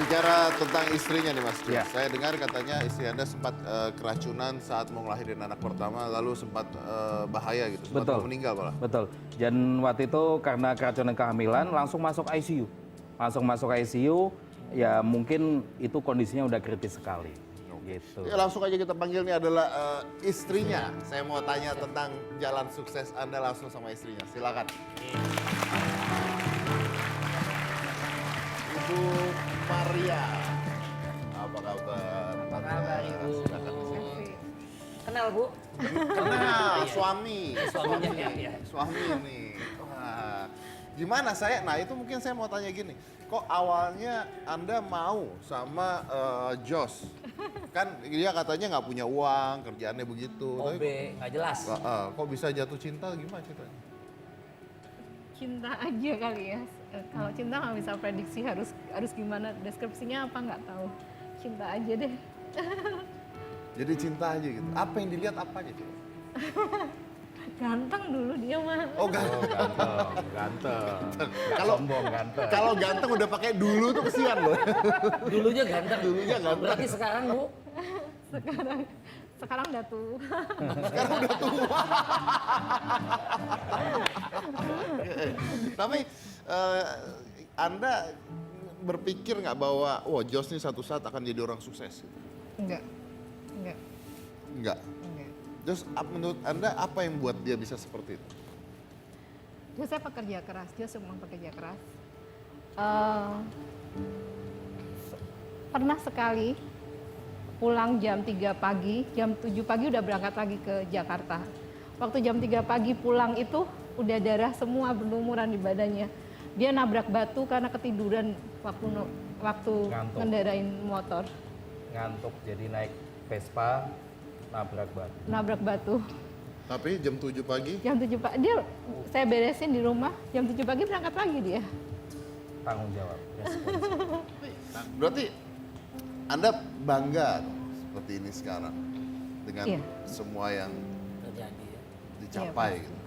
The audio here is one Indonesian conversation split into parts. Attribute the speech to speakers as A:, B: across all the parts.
A: Bicara tentang istrinya nih Mas Jos.
B: Ya.
A: Saya dengar katanya istri Anda sempat keracunan saat mau ngelahirin anak pertama, lalu sempat bahaya gitu, sempat mau meninggal malah.
B: Betul. Dan waktu itu karena keracunan kehamilan langsung masuk ICU. Langsung masuk ICU, ya mungkin itu kondisinya udah kritis sekali. Gitu.
A: Ya, langsung aja kita panggil nih adalah istrinya. Saya mau tanya tentang jalan sukses Anda langsung sama istrinya. Silakan. Ibu Maria. Apa kabar?
C: Apa kabar, Ibu?
A: Silakan di sini.
C: Kenal, Bu?
A: Kenal, suami.
C: Suaminya, ya.
A: Suami nih. Wah. Gimana saya? Nah itu mungkin saya mau tanya gini. Kok awalnya Anda mau sama Jos? Kan dia katanya nggak punya uang, kerjaannya begitu.
C: OB, nggak jelas.
A: Kok bisa jatuh cinta? Gimana ceritanya?
D: Cinta aja kali ya. Kalau cinta nggak bisa prediksi harus gimana, deskripsinya apa nggak tahu. Cinta aja deh.
A: Jadi cinta aja gitu. Apa yang dilihat apa aja? Coba?
D: Ganteng dulu dia mah.
A: Oh ganteng.
B: Ganteng.
A: Kalau
B: Sombong ganteng.
A: kalau ganteng udah pakai dulu tuh kesian loh.
C: Dulunya ganteng.
A: Dulunya ganteng.
C: Berarti sekarang, Bu?
D: Sekarang udah tua.
A: Sekarang udah tua. Tapi Anda berpikir nggak bahwa wah Jos nih satu saat akan jadi orang sukses?
D: Enggak.
A: Enggak. Jos, menurut Anda apa yang buat dia bisa seperti itu?
D: Dia saya pekerja keras, dia semua pekerja keras. Pernah sekali pulang jam 3 pagi, jam 7 pagi udah berangkat lagi ke Jakarta. Waktu jam 3 pagi pulang itu udah darah semua berlumuran di badannya. Dia nabrak batu karena ketiduran waktu
B: Ngantuk.
D: ngendarain motor.
B: Ngantuk jadi naik Vespa,
D: Nabrak batu.
A: Tapi jam 7 pagi
D: Jam 7 pagi, saya beresin di rumah, jam 7 pagi berangkat lagi dia.
B: tanggung jawab.
A: nah, berarti Anda bangga dong seperti ini sekarang dengan
D: Iya.
A: semua yang
C: Terjadi, ya.
A: dicapai gitu.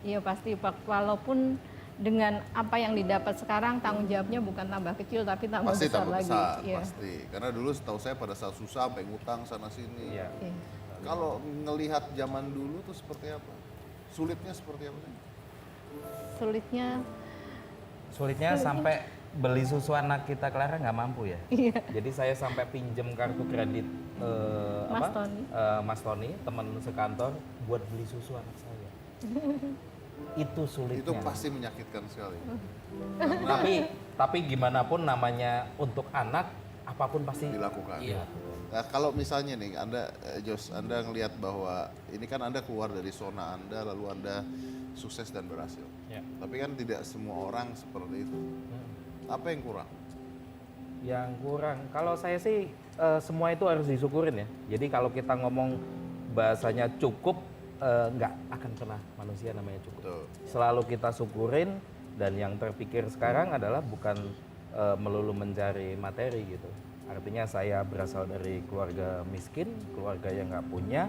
D: Iya pasti, Pak. Walaupun dengan apa yang didapat sekarang, tanggung jawabnya bukan tambah kecil, tapi tambah
A: Pasti
D: besar
A: tambah
D: lagi.
A: besar,
D: Iya.
A: pasti. Karena dulu setahu saya pada saat susah sampai ngutang sana sini.
B: Iya.
D: Iya.
A: Kalau ngelihat zaman dulu tuh seperti apa? Sulitnya seperti apa?
B: Sulitnya sampai beli susu anak kita Clara nggak mampu ya.
D: Iya.
B: Jadi saya sampai pinjem kartu kredit
D: Mas Tony.
B: Mas Tony, teman sekantor, buat beli susu anak saya. Itu sulitnya.
A: Itu pasti menyakitkan sekali.
B: Tapi gimana pun namanya untuk anak, apapun pasti
A: Dilakukan.
C: Iya.
A: Nah, kalau misalnya nih Anda Jos, Anda ngelihat bahwa ini kan Anda keluar dari zona Anda lalu Anda sukses dan berhasil.
B: Ya.
A: Tapi kan tidak semua orang seperti itu. Apa yang kurang?
B: Yang kurang. Kalau saya sih semua itu harus disyukurin ya. Jadi kalau kita ngomong bahasanya cukup, nggak akan pernah manusia namanya cukup.
A: Betul.
B: Selalu kita syukurin, dan yang terpikir sekarang adalah bukan melulu mencari materi gitu. Artinya saya berasal dari keluarga miskin, keluarga yang nggak punya.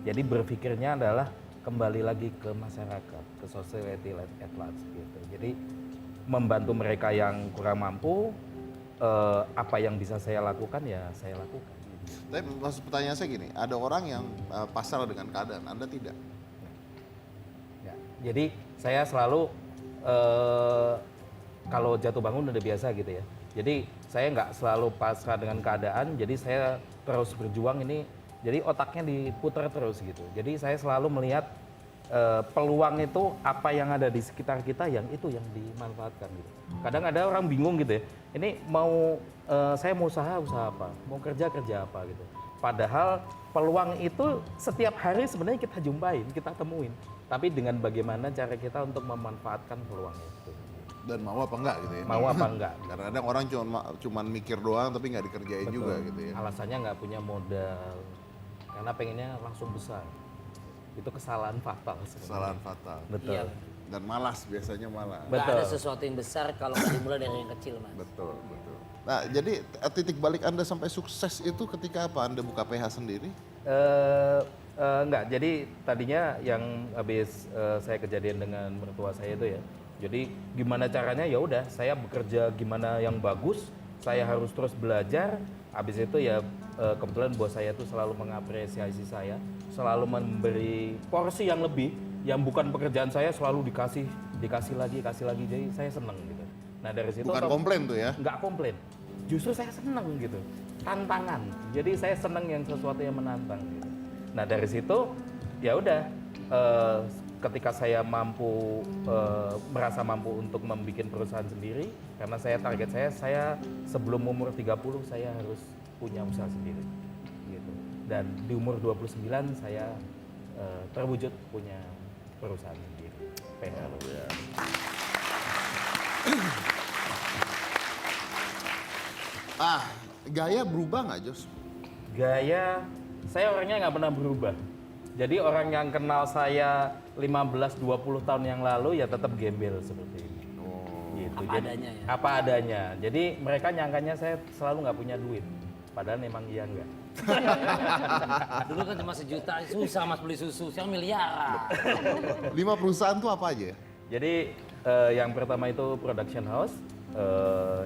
B: Jadi berpikirnya adalah kembali lagi ke masyarakat, ke society at large gitu. Jadi membantu mereka yang kurang mampu, apa yang bisa saya lakukan ya saya lakukan.
A: Tapi maksud pertanyaan saya gini, ada orang yang pasrah dengan keadaan, Anda tidak.
B: Ya, jadi saya selalu kalau jatuh bangun udah biasa gitu ya. Jadi saya nggak selalu pasrah dengan keadaan, jadi saya terus berjuang ini. Jadi otaknya diputar terus gitu. Jadi saya selalu melihat peluang itu apa yang ada di sekitar kita, yang itu yang dimanfaatkan gitu. Kadang ada orang bingung gitu ya. Ini saya mau usaha apa, mau kerja apa gitu. Padahal peluang itu setiap hari sebenarnya kita jumpain, kita temuin. Tapi dengan bagaimana cara kita untuk memanfaatkan peluang itu.
A: Dan mau apa enggak gitu ya?
B: Mau apa enggak?
A: Karena kadang orang cuma mikir doang tapi nggak dikerjain
B: Betul.
A: juga gitu ya.
B: Alasannya nggak punya modal, karena pengennya langsung besar. Itu kesalahan fatal sebenarnya.
A: Kesalahan fatal.
B: Betul.
C: Iya.
A: Dan malas, biasanya malas.
C: Nggak
B: Betul.
C: ada sesuatu yang besar kalau nggak dimulai dari yang kecil, Mas.
A: Betul. Nah, jadi titik balik Anda sampai sukses itu ketika apa? Anda buka PH sendiri?
B: Enggak, jadi tadinya yang habis saya kejadian dengan mertua saya itu ya. Jadi gimana caranya, ya udah saya bekerja gimana yang bagus, saya harus terus belajar. Habis itu ya kebetulan bos saya tuh selalu mengapresiasi saya, selalu memberi porsi yang lebih, yang bukan pekerjaan saya selalu dikasih lagi, jadi saya seneng gitu. Nah dari situ
A: Bukan komplain tuh ya?
B: nggak komplain, justru saya seneng gitu, tantangan. Jadi saya seneng yang sesuatu yang menantang gitu. Nah dari situ ya udah, ketika saya merasa mampu untuk membuat perusahaan sendiri, karena target saya sebelum umur 30 saya harus punya usaha sendiri gitu. Dan di umur 29 saya terwujud punya perusahaan sendiri. PR.
A: Gaya berubah nggak, Jos?
B: Gaya, saya orangnya nggak pernah berubah. Jadi orang yang kenal saya 15-20 tahun yang lalu ya tetap gembel seperti ini. Gitu.
C: Apa adanya ya?
B: Apa adanya. Jadi mereka nyangkanya saya selalu nggak punya duit. Padahal memang iya nggak.
C: Dulu kan cuma sejuta, susah mas beli susu, sekarang miliaran.
A: 5 perusahaan tuh apa aja?
B: Jadi yang pertama itu production house,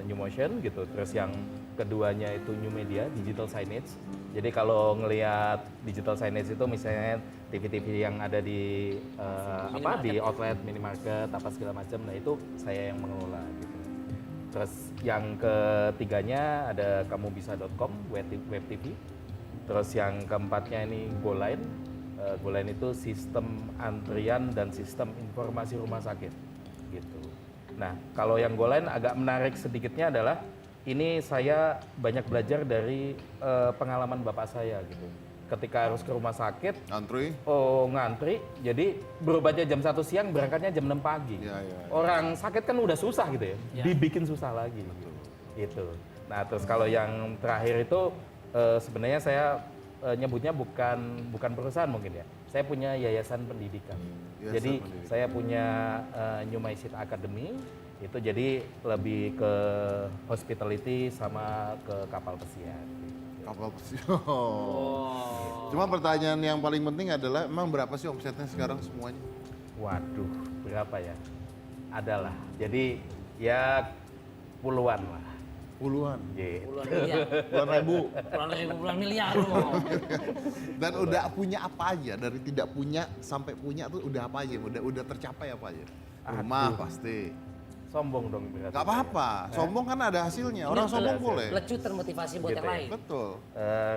B: New Motion gitu. Terus yang keduanya itu New Media, digital signage. Jadi kalau ngelihat digital signage itu misalnya TV-TV yang ada di di outlet, minimarket, apa segala macam. Nah itu saya yang mengelola gitu. Terus yang ketiganya ada kamubisa.com, web TV. Terus yang keempatnya ini GoLine. GoLine itu sistem antrian dan sistem informasi rumah sakit gitu. Nah, kalau yang GoLine agak menarik sedikitnya adalah ini saya banyak belajar dari pengalaman bapak saya gitu. Ketika harus ke rumah sakit, ngantri, jadi berobatnya jam 1 siang, berangkatnya jam 6 pagi.
A: Ya.
B: Orang sakit kan udah susah gitu ya, dibikin susah lagi. Gitu. Nah, terus kalau yang terakhir itu sebenarnya saya nyebutnya bukan perusahaan mungkin ya. Saya punya yayasan pendidikan. Jadi saya punya New My Seat Academy. Itu jadi lebih ke hospitality sama ke kapal pesiar.
A: Kapal pesiar. Cuma pertanyaan yang paling penting adalah emang berapa sih omsetnya sekarang semuanya?
B: Waduh, berapa ya? Adalah. Jadi ya puluhan lah.
A: Puluhan?
B: Gitu.
C: Puluhan miliar.
A: Puluhan ribu?
C: Puluhan miliar loh.
A: Dan udah punya apa aja? Dari tidak punya sampai punya tuh udah apa aja? Udah tercapai apa aja? Rumah pasti.
B: Sombong dong berarti.
A: Gak apa-apa, sombong kan ada hasilnya. Orang sombong boleh.
C: Lecu termotivasi buat
B: Gitu
C: yang
B: ya?
C: lain.
A: Betul.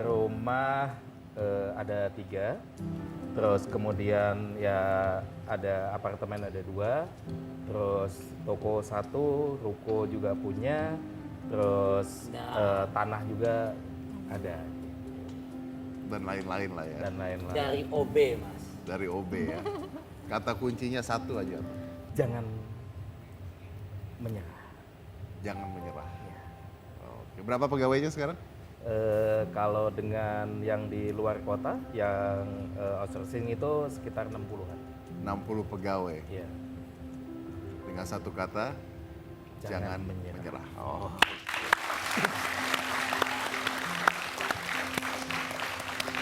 B: Rumah ada 3, terus kemudian ya ada apartemen ada 2, terus toko 1, ruko juga punya, terus tanah juga ada.
A: Dan lain-lain lah ya.
B: Dan lain-lain.
C: Dari OB mas.
A: Dari OB ya. Kata kuncinya satu aja.
B: Jangan menyerah.
A: Jangan menyerah. Oke. Berapa pegawainya sekarang?
B: Kalau dengan yang di luar kota, yang outsourcing itu sekitar 60-an.
A: 60 pegawai.
B: Iya.
A: Dengan satu kata, jangan
B: menyerah.
A: menyerah. Oh.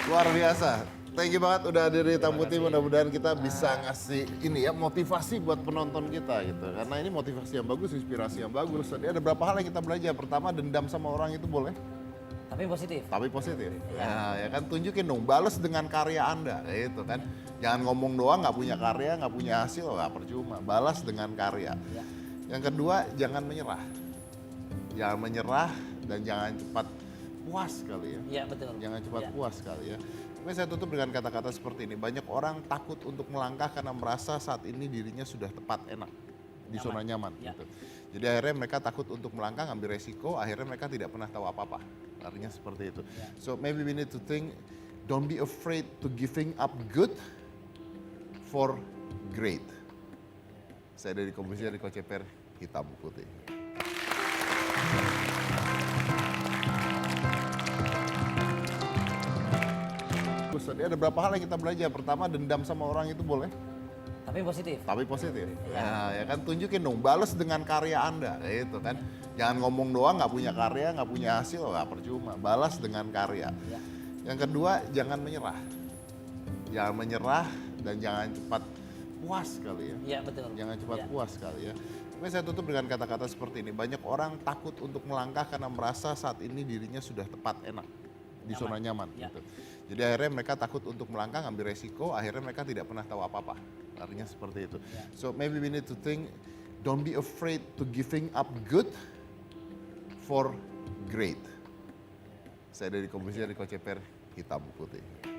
A: Luar biasa. Thank you banget udah hadir di Hitam Putih. Mudah-mudahan kita bisa ngasih ini ya motivasi buat penonton kita gitu. Karena ini motivasi yang bagus, inspirasi yang bagus. Tadi ada beberapa hal yang kita belajar. Pertama, dendam sama orang itu boleh,
C: Tapi positif.
A: tapi positif. Ya kan tunjukin dong, balas dengan karya Anda, gitu kan. Jangan ngomong doang, nggak punya karya, nggak punya hasil, nggak percuma. Balas dengan karya. Yang kedua, jangan menyerah. Jangan menyerah dan jangan cepat puas kali ya.
C: Iya betul.
A: Jangan cepat puas kali ya. Tapi saya tutup dengan kata-kata seperti ini. Banyak orang takut untuk melangkah karena merasa saat ini dirinya sudah tepat, enak, di zona nyaman. Gitu. Jadi akhirnya mereka takut untuk melangkah, ngambil resiko, akhirnya mereka tidak pernah tahu apa-apa. Artinya seperti itu. So maybe we need to think, don't be afraid to giving up good for great. Saya dari Komisi dari Koceper, Hitam Putih. Tadi ada beberapa hal yang kita belajar. Pertama, dendam sama orang itu boleh,
C: Tapi positif.
A: tapi positif. Ya kan tunjukin dong, balas dengan karya Anda, gitu kan. Jangan ngomong doang, nggak punya karya, nggak punya hasil, nggak percuma. Balas dengan karya. Yang kedua, jangan menyerah. Jangan menyerah dan jangan cepat puas kali ya.
C: Iya betul.
A: Jangan cepat puas kali ya. Tapi saya tutup dengan kata-kata seperti ini. Banyak orang takut untuk melangkah karena merasa saat ini dirinya sudah tepat, enak, di zona nyaman.
C: Ya.
A: Gitu. Jadi akhirnya mereka takut untuk melangkah, ngambil resiko, akhirnya mereka tidak pernah tahu apa-apa. Artinya seperti itu. So maybe we need to think, don't be afraid to giving up good for great. Saya dari Komisi dari Coach Eper, hitam putih.